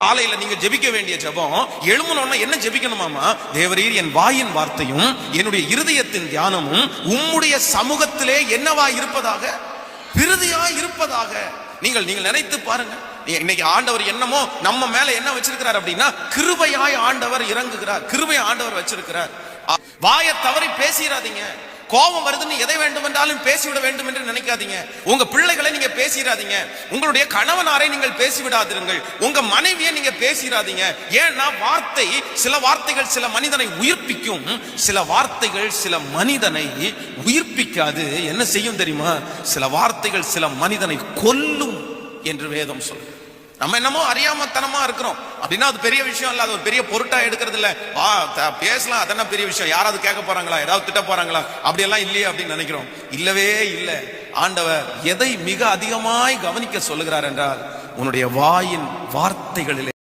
காலையில நீங்க ஜெபிக்க வேண்டிய ஜெபம் எழுமணும்னா என்ன ஜெபிக்கணுமாமா? தேவரீர், என் வாயின் வார்த்தையும் என்னுடைய இருதயத்தின் தியானமும் உம்முடைய சமூகத்திலே என்னவா இருப்பதாக, விருதியா இருப்பதாக. நீங்கள் நினைத்து பாருங்க. இன்னைக்கு ஆண்டவர் என்னமோ நம்ம மேல என்ன வச்சிருக்கிறார் அப்படின்னா, கிருபையாய் ஆண்டவர் இறங்குகிறார், கிருபை ஆண்டவர் வச்சிருக்கிறார். வாயை தவறி பேசிடாதீங்க. கோபம் வருதுன்னு எதை வேண்டும் என்றாலும் பேசிவிட வேண்டும் என்று நினைக்காதீங்க. உங்க பிள்ளைகளை நீங்க பேசிடாதீங்க. உங்களுடைய கணவனாரை நீங்கள் பேசிவிடாதீர்கள். உங்க மனைவியை நீங்க பேசிடாதீங்க. ஏன்னா சில வார்த்தைகள் சில மனிதனை உயிர்ப்பிக்கும், சில வார்த்தைகள் சில மனிதனை உயிர்ப்பிக்காது. என்ன செய்யும் தெரியுமா? சில வார்த்தைகள் சில மனிதனை கொல்லும் என்று வேதம் சொல்லுது. நம்ம என்னமோ அறியாமத்தனமா இருக்கிறோம் அப்படின்னா அது பெரிய விஷயம் இல்ல, அது ஒரு பெரிய பொருட்டா எடுக்கிறது இல்ல. பேசலாம், அதென்ன பெரிய விஷயம், யாராவது கேட்க போறாங்களா, ஏதாவது திட்ட போறாங்களா, அப்படியெல்லாம் இல்லையே அப்படின்னு நினைக்கிறோம். இல்லவே இல்லை. ஆண்டவர் எதை மிக அதிகமாய் கவனிக்க சொல்லுகிறார் என்றால், உன்னுடைய வாயின் வார்த்தைகளிலே